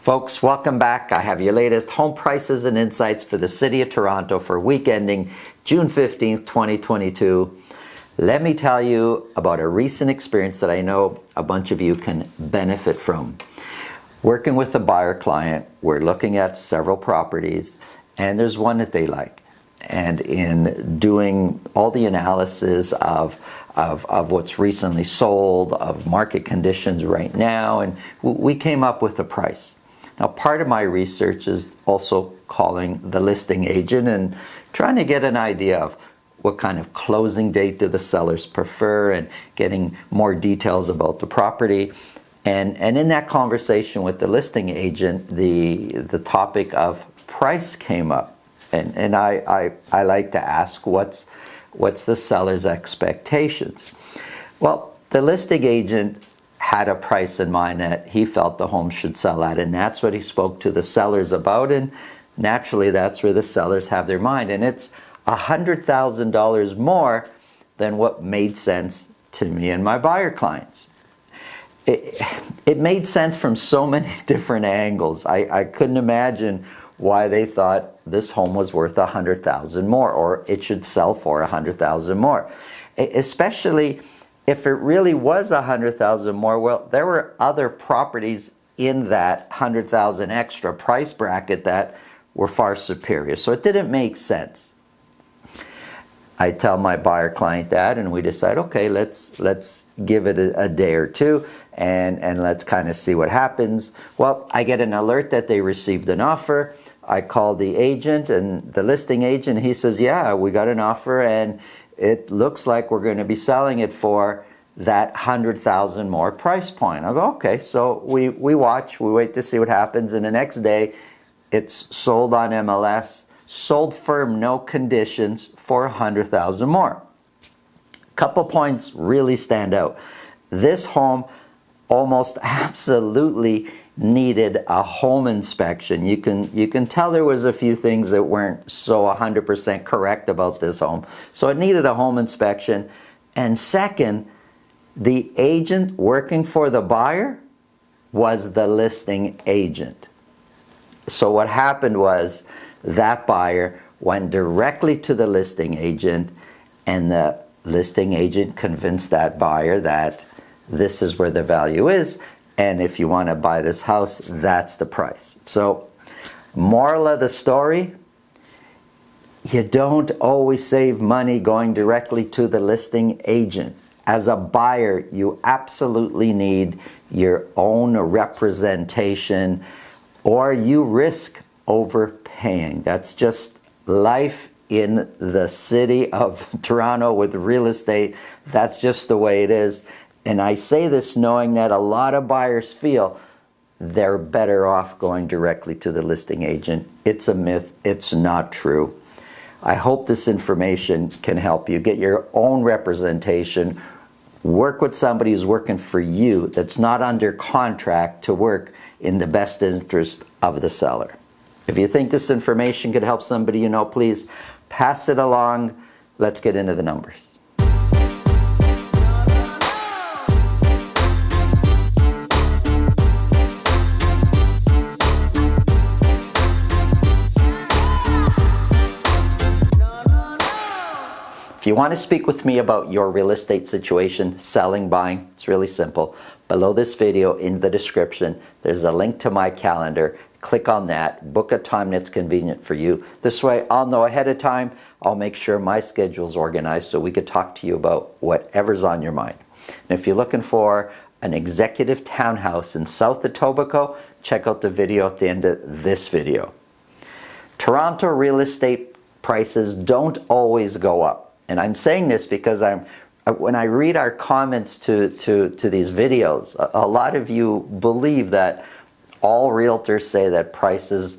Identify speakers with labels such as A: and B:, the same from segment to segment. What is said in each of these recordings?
A: Folks, welcome back. I have your latest home prices and insights for the City of Toronto for week ending June 15th, 2022. Let me tell you about a recent experience that I know a bunch of you can benefit from. Working with a buyer client, we're looking at several properties, and there's one that they like. And in doing all the analysis of what's recently sold, of market conditions right now, and we came up with a price. Now, part of my research is also calling the listing agent and trying to get an idea of what kind of closing date do the sellers prefer and getting more details about the property. And in that conversation with the listing agent, the topic of price came up. And I like to ask, what's the seller's expectations? Well, the listing agent had a price in mind that he felt the home should sell at, and that's what he spoke to the sellers about, and naturally that's where the sellers have their mind, and it's $100,000 more than what made sense to me and my buyer clients. It made sense from so many different angles. I couldn't imagine why they thought this home was worth $100,000 more, or it should sell for $100,000 more, especially if it really was $100,000 more. Well, there were other properties in that $100,000 extra price bracket that were far superior. So it didn't make sense. I tell my buyer client that, and we decide, okay, let's give it a day or two, and let's kind of see what happens. Well, I get an alert that they received an offer. I call the agent, and the listing agent, he says, yeah, we got an offer, and it looks like we're going to be selling it for that $100,000 more price point. I go, okay. So we watch, we wait to see what happens, and the next day it's sold on MLS, sold firm, no conditions, for $100,000 more. Couple points really stand out. This home almost absolutely needed a home inspection. You can tell there was a few things that weren't so 100% correct about this home. So it needed a home inspection. And second, the agent working for the buyer was the listing agent. So what happened was that buyer went directly to the listing agent, and the listing agent convinced that buyer that this is where the value is, and if you want to buy this house, that's the price. So, moral of the story, you don't always save money going directly to the listing agent. As a buyer, you absolutely need your own representation, or you risk overpaying. That's just life in the city of Toronto with real estate. That's just the way it is. And I say this knowing that a lot of buyers feel they're better off going directly to the listing agent. It's a myth. It's not true. I hope this information can help you get your own representation. Work with somebody who's working for you, that's not under contract, to work in the best interest of the seller. If you think this information could help somebody you know, please pass it along. Let's get into the numbers. If you want to speak with me about your real estate situation, selling, buying, it's really simple. Below this video in the description, there's a link to my calendar. Click on that, book a time that's convenient for you. This way I'll know ahead of time. I'll make sure my schedule's organized so we could talk to you about whatever's on your mind. And if you're looking for an executive townhouse in South Etobicoke, check out the video at the end of this video. Toronto real estate prices don't always go up. And I'm saying this because when I read our comments to these videos, a lot of you believe that all realtors say that prices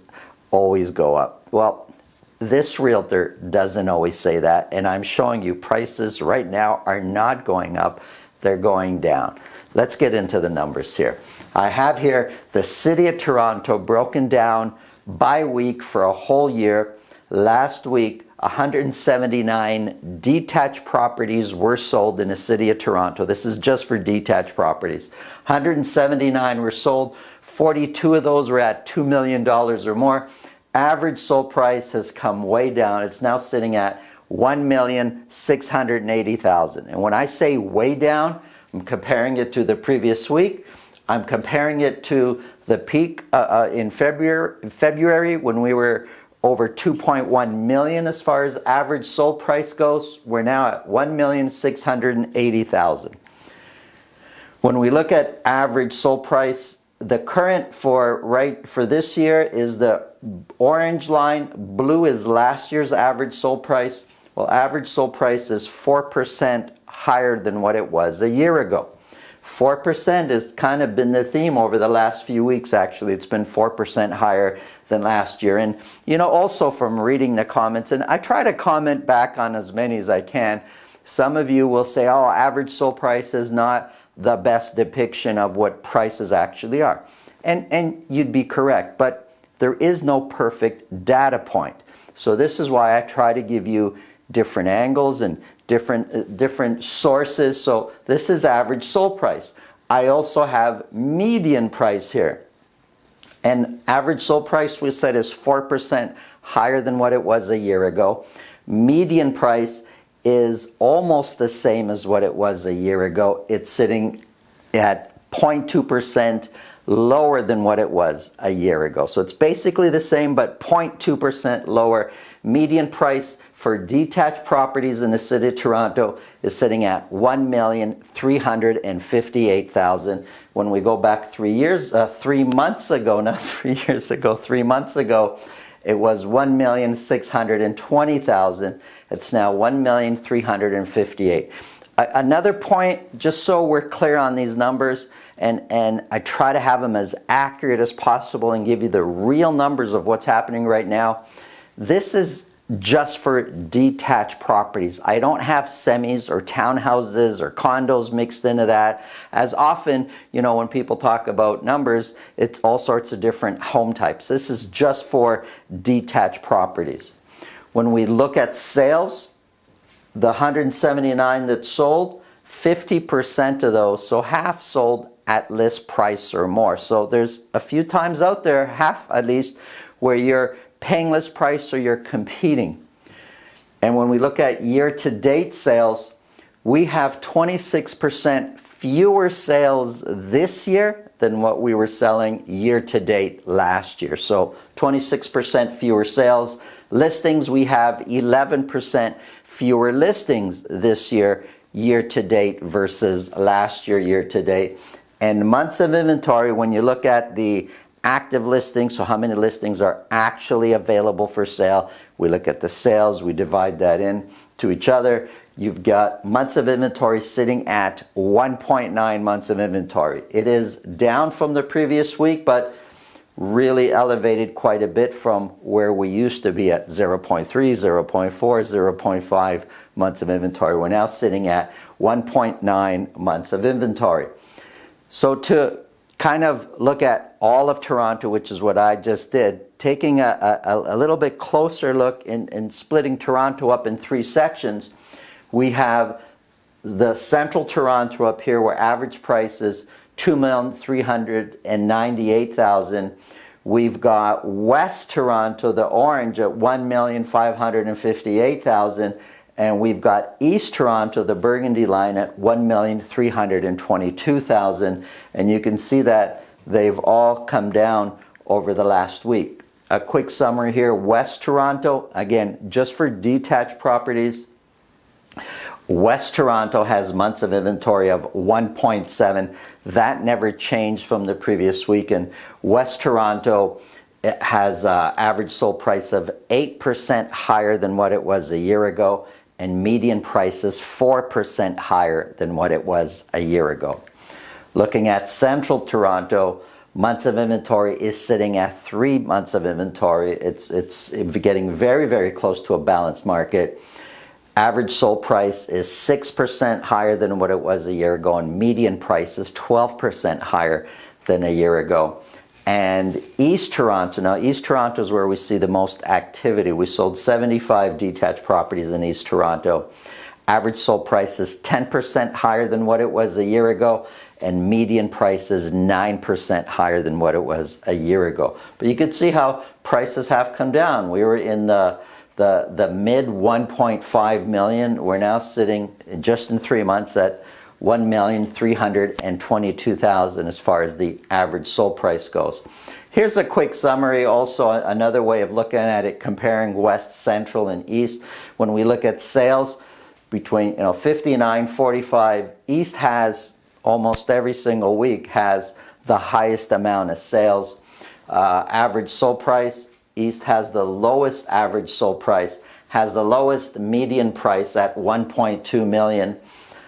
A: always go up. Well, this realtor doesn't always say that, and I'm showing you prices right now are not going up, they're going down. Let's get into the numbers here. I have here the City of Toronto broken down by week for a whole year. Last week, 179 detached properties were sold in the city of Toronto. This is just for detached properties. 179 were sold. 42 of those were at $2 million or more. Average sold price has come way down. It's now sitting at $1,680,000. And when I say way down, I'm comparing it to the previous week. I'm comparing it to the peak in February when we were over 2.1 million as far as average sold price goes. We're now at 1,680,000. When we look at average sold price, the current for this year is the orange line. Blue is last year's average sold price. Well, average sold price is 4% higher than what it was a year ago. 4% has kind of been the theme over the last few weeks, actually. It's been 4% higher than last year. And, you know, also from reading the comments, and I try to comment back on as many as I can, some of you will say, oh, average sold price is not the best depiction of what prices actually are. And you'd be correct, but there is no perfect data point. So this is why I try to give you different angles and different sources. So this is average sold price. I also have median price here. And average sold price we said is 4% higher than what it was a year ago. Median price is almost the same as what it was a year ago. It's sitting at 0.2% lower than what it was a year ago. So it's basically the same, but 0.2% lower. Median price for detached properties in the city of Toronto is sitting at $1,358,000. When we go back 3 months ago, not 3 years ago, 3 months ago, it was $1,620,000. It's now $1,358,000. Another point, just so we're clear on these numbers, and I try to have them as accurate as possible and give you the real numbers of what's happening right now. This is just for detached properties. I don't have semis or townhouses or condos mixed into that. As often, you know, when people talk about numbers, it's all sorts of different home types. This is just for detached properties. When we look at sales, the 179 that sold, 50% of those, so half sold at list price or more. So there's a few times out there, half at least, where you're paying list price or you're competing. And when we look at year-to-date sales, we have 26% fewer sales this year than what we were selling year-to-date last year. So 26% fewer sales. Listings, we have 11% fewer listings this year, year-to-date versus last year, year-to-date. And months of inventory, when you look at the active listings, so how many listings are actually available for sale, we look at the sales, we divide that in to each other. You've got months of inventory sitting at 1.9 months of inventory. It is down from the previous week, but really elevated quite a bit from where we used to be at 0.3, 0.4, 0.5 months of inventory. We're now sitting at 1.9 months of inventory. So to kind of look at all of Toronto, which is what I just did, taking a little bit closer look and splitting Toronto up in three sections, we have the central Toronto up here where average price is $2,398,000. We've got West Toronto, the orange, at $1,558,000. And we've got East Toronto, the burgundy line, at $1,322,000. And you can see that they've all come down over the last week. A quick summary here. West Toronto, again, just for detached properties, West Toronto has months of inventory of 1.7. That never changed from the previous week. And West Toronto has average sold price of 8% higher than what it was a year ago, and median price is 4% higher than what it was a year ago. Looking at Central Toronto, months of inventory is sitting at 3 months of inventory. It's getting very, very close to a balanced market. Average sold price is 6% higher than what it was a year ago, and median price is 12% higher than a year ago. And East Toronto, now East Toronto is where we see the most activity. We sold 75 detached properties in East Toronto. Average sold price is 10% higher than what it was a year ago, and median price is 9% higher than what it was a year ago. But you can see how prices have come down. We were in the mid 1.5 million. We're now sitting just in 3 months at 1,322,000 as far as the average sold price goes. Here's a quick summary, also another way of looking at it, comparing West, Central, and East. When we look at sales between 59, 45, East has almost every single week has the highest amount of sales. Average sold price, East has the lowest average sold price, has the lowest median price at 1.2 million.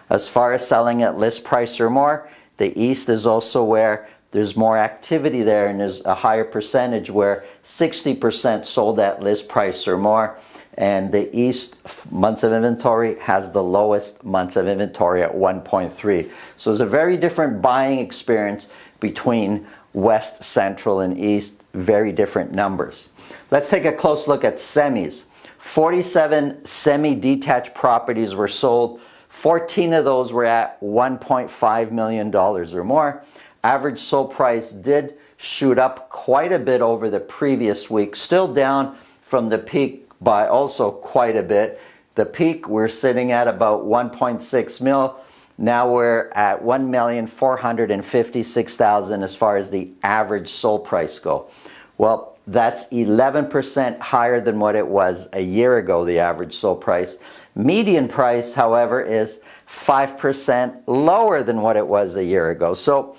A: As far as selling at list price or more, the East is also where there's more activity there, and there's a higher percentage where 60% sold at list price or more. And the East months of inventory has the lowest months of inventory at 1.3. So it's a very different buying experience between West, Central, and East. Very different numbers. Let's take a close look at semis. 47 semi-detached properties were sold. 14 of those were at $1.5 million or more. Average sold price did shoot up quite a bit over the previous week, still down from the peak by also quite a bit. The peak, we're sitting at about 1.6 mil. Now we're at 1,456,000 as far as the average sold price go. Well, that's 11% higher than what it was a year ago, the average sold price. Median price, however, is 5% lower than what it was a year ago. So,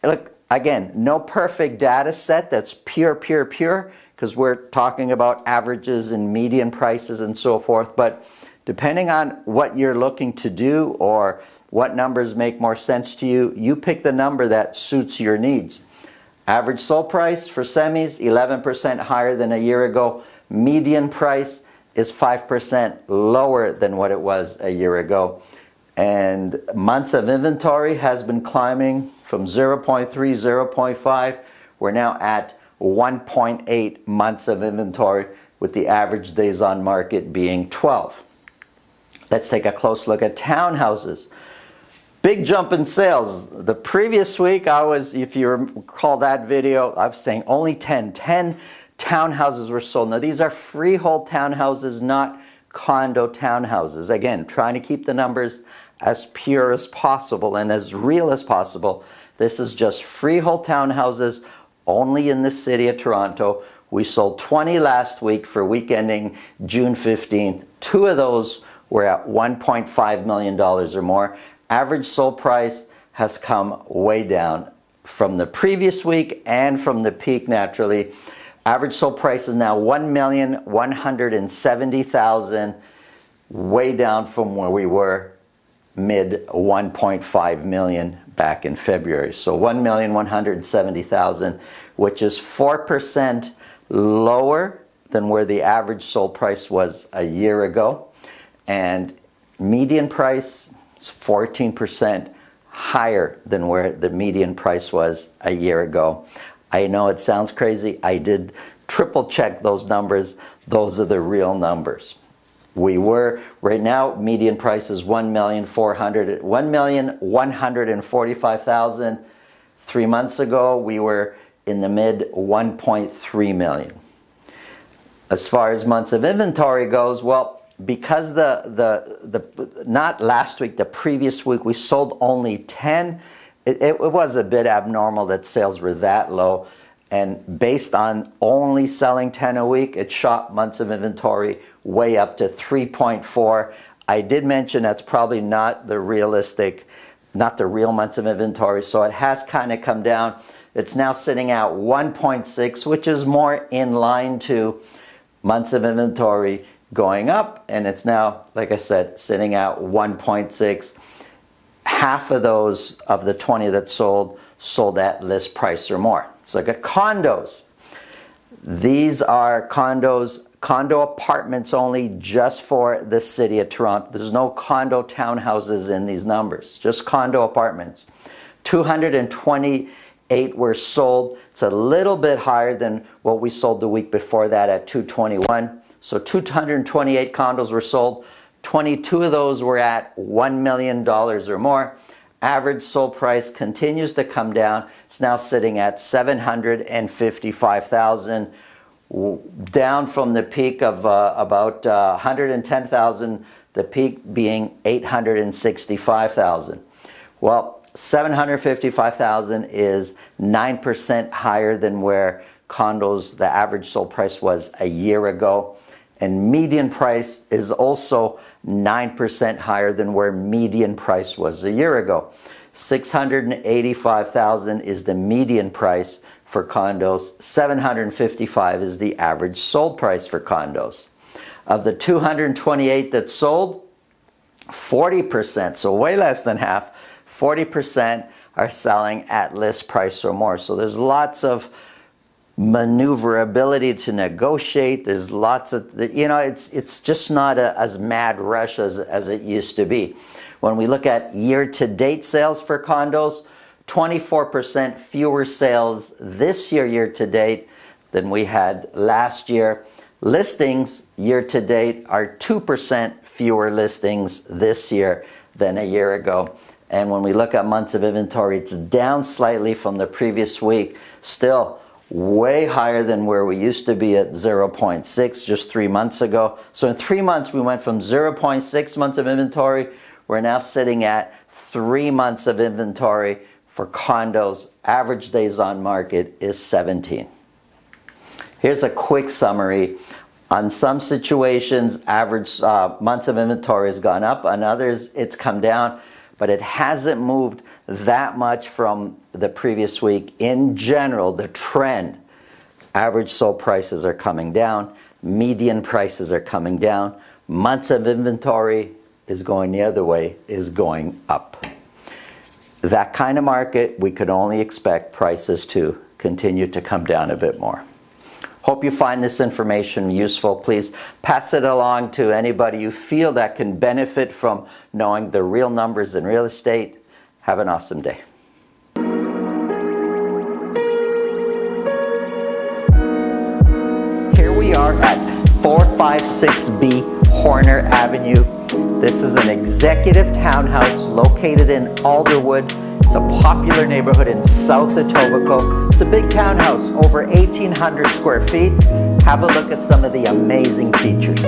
A: look, again, no perfect data set that's pure, because we're talking about averages and median prices and so forth. But depending on what you're looking to do or what numbers make more sense to you, you pick the number that suits your needs. Average sold price for semis, 11% higher than a year ago. Median price is 5% lower than what it was a year ago. And months of inventory has been climbing from 0.3, 0.5. We're now at 1.8 months of inventory, with the average days on market being 12. Let's take a close look at townhouses. Big jump in sales. The previous week, if you recall that video, I was saying only 10 townhouses were sold. Now, these are freehold townhouses, not condo townhouses. Again, trying to keep the numbers as pure as possible and as real as possible. This is just freehold townhouses only in the city of Toronto. We sold 20 last week for week ending June 15th. 2 of those were at $1.5 million or more. Average sold price has come way down from the previous week and from the peak, naturally. Average sold price is now $1,170,000, way down from where we were mid 1.5 million back in February. So 1,170,000, which is 4% lower than where the average sold price was a year ago. And median price is 14% higher than where the median price was a year ago. I know it sounds crazy. I did triple check those numbers. Those are the real numbers. Right now, median price is $1,145,000. 3 months ago, we were in the mid 1.3 million. As far as months of inventory goes, well, because not last week, the previous week, we sold only 10. It was a bit abnormal that sales were that low. And based on only selling 10 a week, it shot months of inventory way up to 3.4. I did mention that's probably not the real months of inventory. So it has kind of come down. It's now sitting at 1.6, which is more in line to months of inventory going up. And it's now, like I said, sitting at 1.6. Half of those of the 20 that sold at list price or more. So look at condos. These are condo apartments only, just for the city of Toronto. There's no condo townhouses in these numbers, just condo apartments. 228 208 were sold. It's a little bit higher than what we sold the week before that at 221. So 228 condos were sold. 22 of those were at $1 million or more. Average sold price continues to come down. It's now sitting at $755,000, down from the peak of about $110,000, the peak being $865,000. Well, $755,000 is 9% higher than where condos, the average sold price was a year ago. And median price is also 9% higher than where median price was a year ago. $685,000 is the median price for condos. $755,000 is the average sold price for condos. Of the 228 that sold, 40%, so way less than half, 40% are selling at list price or more. So there's lots of maneuverability to negotiate. There's lots of, it's just not as mad rush as it used to be. When we look at year-to-date sales for condos, 24% fewer sales this year-to-date than we had last year. Listings year-to-date are 2% fewer listings this year than a year ago. And when we look at months of inventory, it's down slightly from the previous week. Still way higher than where we used to be at 0.6 just 3 months ago. So in 3 months, we went from 0.6 months of inventory. We're now sitting at 3 months of inventory for condos. Average days on market is 17. Here's a quick summary. On some situations, average months of inventory has gone up. On others, it's come down, but it hasn't moved that much from the previous week. In general, the trend, average sold prices are coming down, median prices are coming down, months of inventory is going the other way, is going up. That kind of market, we could only expect prices to continue to come down a bit more. Hope you find this information useful. Please pass it along to anybody you feel that can benefit from knowing the real numbers in real estate. Have an awesome day. Here we are at 456B Horner Avenue. This is an executive townhouse located in Alderwood. It's a popular neighborhood in South Etobicoke. It's a big townhouse, over 1,800 square feet. Have a look at some of the amazing features.